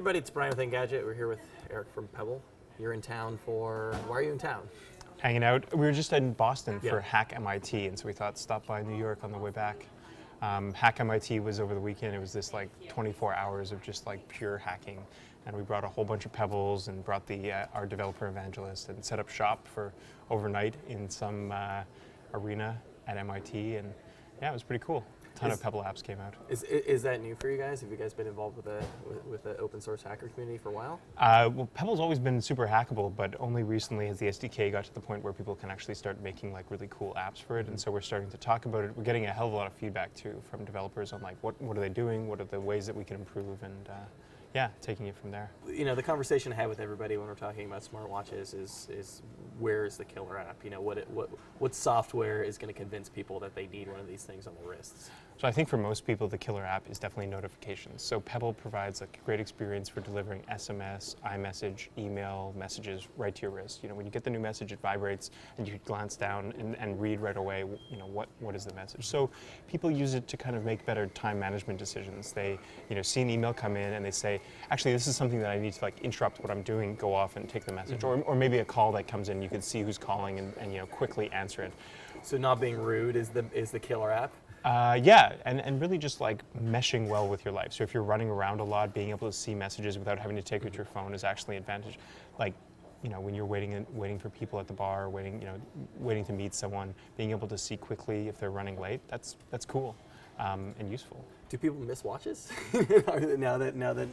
everybody, it's Brian with Engadget. We're here with Eric from Pebble. You're in town for, why are you in town? Hanging out. We were just in Boston Yeah. for Hack MIT, and so we thought stop by New York on the way back. Hack MIT was over the weekend. It was this like 24 hours of just like pure hacking, and we brought a whole bunch of Pebbles and brought the our developer evangelist and set up shop for overnight in some arena at MIT, and yeah, it was pretty cool. A ton of Pebble apps came out. Is that new for you guys? Have you guys been involved with the open source hacker community for a while? Well, Pebble's always been super hackable, but only recently has the SDK got to the point where people can actually start making like really cool apps for it, and so we're starting to talk about it. We're getting a hell of a lot of feedback too from developers on like what are they doing, what are the ways that we can improve, and yeah, taking it from there. You know, the conversation I have with everybody when we're talking about smartwatches is where is the killer app? You know, what software is going to convince people that they need one of these things on their wrists? So I think for most people, the killer app is definitely notifications. So Pebble provides a great experience for delivering SMS, iMessage, email messages right to your wrist. You know, when you get the new message, it vibrates, and you can glance down and read right away. You know, what is the message? So people use it to kind of make better time management decisions. They, you know, see an email come in and they say, actually, this is something that I need to like interrupt what I'm doing, go off and take the message, or maybe a call that comes in. You can see who's calling and you know quickly answer it. So not being rude is the killer app. Yeah, and really just like meshing well with your life. So if you're running around a lot, being able to see messages without having to take with your phone is actually an advantage. Like, you know, when you're waiting for people at the bar, waiting to meet someone, being able to see quickly if they're running late, that's cool and useful. Do people miss watches now that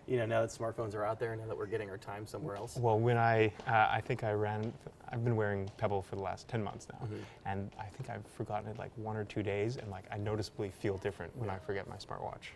you know, now that smartphones are out there, now that we're getting our time somewhere else? Well, when I've been wearing Pebble for the last 10 months now, and I think I've forgotten it like 1 or 2 days, and like I noticeably feel different when I forget my smartwatch.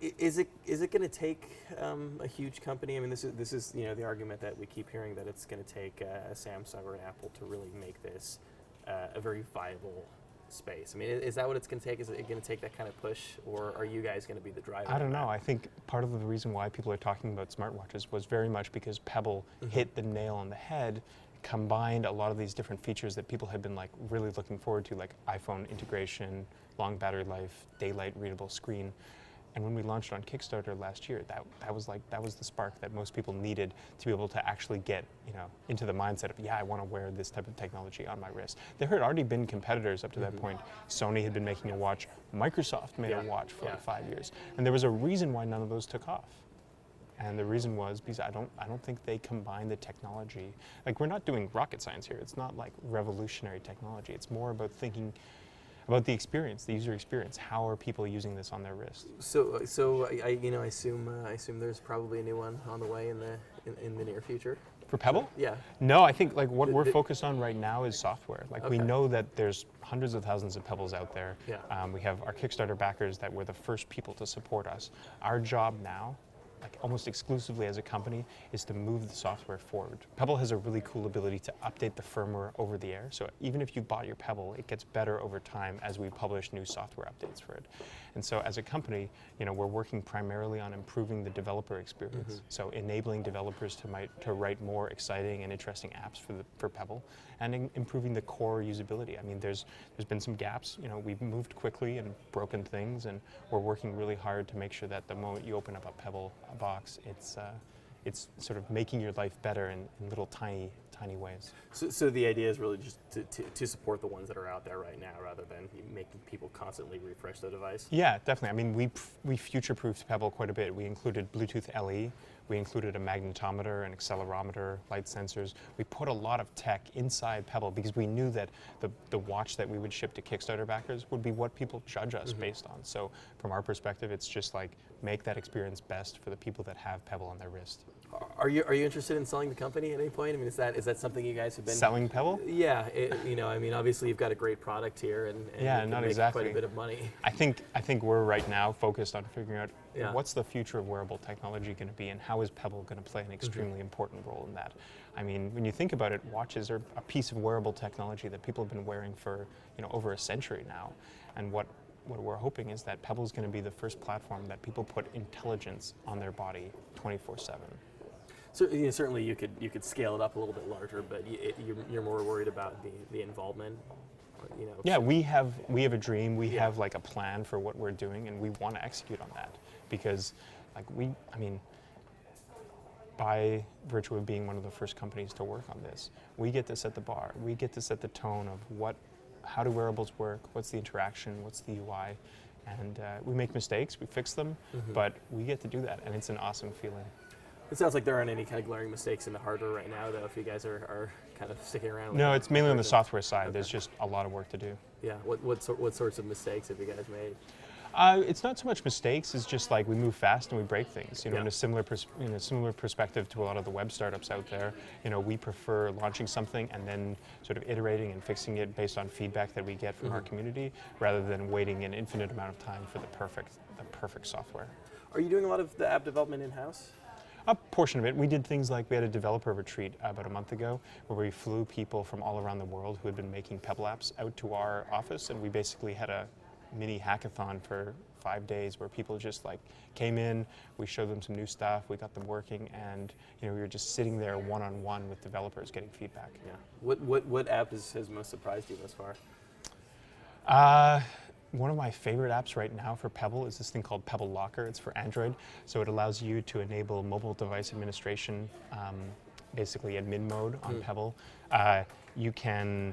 Is it going to take a huge company? I mean, this is you know the argument that we keep hearing, that it's going to take a Samsung or an Apple to really make this a very viable space. I mean, is that what it's going to take? Is it going to take that kind of push, or are you guys going to be the driver? I don't know. I think part of the reason why people are talking about smartwatches was very much because Pebble hit the nail on the head, combined a lot of these different features that people had been like really looking forward to, like iPhone integration, long battery life, daylight readable screen. And when we launched on Kickstarter last year, that was the spark that most people needed to be able to actually get, you know, into the mindset of, yeah, I want to wear this type of technology on my wrist. There had already been competitors up to that point. Sony had been making a watch. Microsoft made a watch for like 5 years, and there was a reason why none of those took off. And the reason was because I don't think they combine the technology. Like, we're not doing rocket science here. It's not like revolutionary technology. It's more about thinking about the experience, the user experience. How are people using this on their wrist? So I assume there's probably a new one on the way in the near future. For Pebble? Yeah. No, I think like what we're focused on right now is software. Like we know that there's hundreds of thousands of Pebbles out there. Yeah. We have our Kickstarter backers that were the first people to support us. Our job now, like almost exclusively as a company, is to move the software forward. Pebble has a really cool ability to update the firmware over the air. So even if you bought your Pebble, it gets better over time as we publish new software updates for it. And so as a company, you know, we're working primarily on improving the developer experience. So enabling developers to write more exciting and interesting apps for Pebble, and improving the core usability. I mean, there's been some gaps. You know, we've moved quickly and broken things, and we're working really hard to make sure that the moment you open up a Pebble box, it's sort of making your life better in little tiny ways. So the idea is really just to support the ones that are out there right now, rather than making people constantly refresh the device? Yeah, definitely. I mean, we future-proofed Pebble quite a bit. We included Bluetooth LE. We included a magnetometer, an accelerometer, light sensors. We put a lot of tech inside Pebble because we knew that the watch that we would ship to Kickstarter backers would be what people judge us based on. So from our perspective, it's just like make that experience best for the people that have Pebble on their wrist. Are you interested in selling the company at any point? I mean, is that something you guys have been selling Pebble? Yeah, you know, I mean, obviously you've got a great product here, and yeah, you can not make exactly. quite a bit of money. I think we're right now focused on figuring out Yeah. what's the future of wearable technology going to be, and how is Pebble going to play an extremely important role in that. I mean, when you think about it, watches are a piece of wearable technology that people have been wearing for, you know, over a century now, and what we're hoping is that Pebble is going to be the first platform that people put intelligence on their body 24/7. So, you know, certainly you could scale it up a little bit larger, but you're more worried about the involvement. You know. Yeah, we have a dream. We have like a plan for what we're doing, and we want to execute on that because Like I mean, by virtue of being one of the first companies to work on this, we get to set the bar. We get to set the tone of how do wearables work, what's the interaction, what's the UI, and we make mistakes, we fix them, but we get to do that, and it's an awesome feeling. It sounds like there aren't any kind of glaring mistakes in the hardware right now, though, if you guys are kind of sticking around with No, it. it's mainly on the software side. Okay. There's just a lot of work to do. Yeah, what sorts of mistakes have you guys made? It's not so much mistakes, it's just like we move fast and we break things. You know, Yeah. in a similar perspective to a lot of the web startups out there, you know, we prefer launching something and then sort of iterating and fixing it based on feedback that we get from our community, rather than waiting an infinite amount of time for the perfect software. Are you doing a lot of the app development in-house? A portion of it. We did things like we had a developer retreat about a month ago where we flew people from all around the world who had been making Pebble apps out to our office, and we basically had a mini hackathon for 5 days where people just like came in, we showed them some new stuff, we got them working, and you know, we were just sitting there one-on-one with developers getting feedback. Yeah. What app has most surprised you thus far? One of my favorite apps right now for Pebble is this thing called Pebble Locker. It's for Android, so it allows you to enable mobile device administration, basically admin mode on Pebble. You can,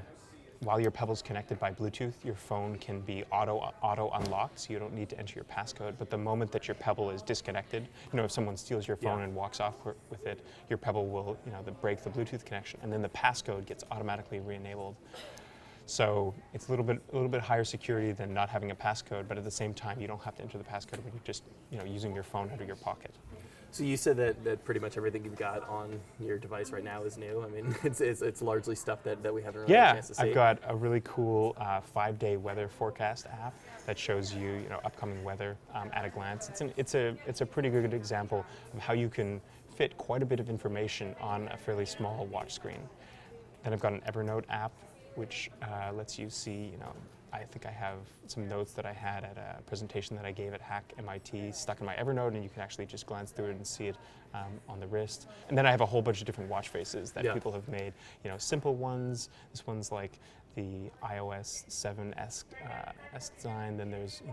while your Pebble's connected by Bluetooth, your phone can be auto unlocked, so you don't need to enter your passcode. But the moment that your Pebble is disconnected, you know, if someone steals your phone and walks off with it, your Pebble will, you know, break the Bluetooth connection, and then the passcode gets automatically re-enabled. So it's a little bit higher security than not having a passcode, but at the same time, you don't have to enter the passcode when you're just, you know, using your phone out of your pocket. So you said that pretty much everything you've got on your device right now is new. I mean, it's largely stuff that we haven't really had a chance to see. I've got a really cool 5-day weather forecast app that shows you, upcoming weather at a glance. It's a pretty good example of how you can fit quite a bit of information on a fairly small watch screen. Then I've got an Evernote app, which lets you see, I think I have some notes that I had at a presentation that I gave at Hack MIT stuck in my Evernote, and you can actually just glance through it and see it on the wrist. And then I have a whole bunch of different watch faces that people have made, simple ones. This one's like the iOS 7S design. Then there's,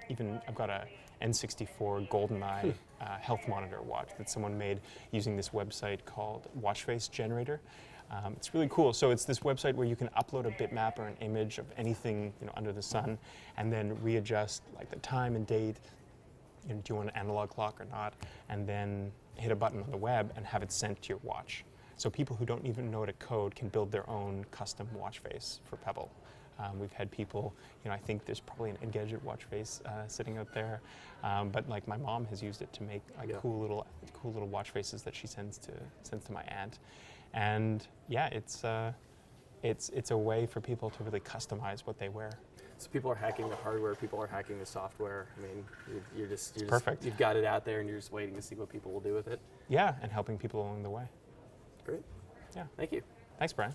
even I've got a N64 GoldenEye health monitor watch that someone made using this website called Watch Face Generator. It's really cool. So it's this website where you can upload a bitmap or an image of anything under the sun, and then readjust like the time and date. Do you want an analog clock or not? And then hit a button on the web and have it sent to your watch. So people who don't even know how to code can build their own custom watch face for Pebble. We've had people, I think there's probably an Engadget watch face sitting out there, but like my mom has used it to make like cool little watch faces that she sends to my aunt. And yeah, it's a way for people to really customize what they wear. So people are hacking the hardware, people are hacking the software. I mean, you're just perfect. You've got it out there, and you're just waiting to see what people will do with it. Yeah, and helping people along the way. Great. Yeah. Thank you. Thanks, Brian.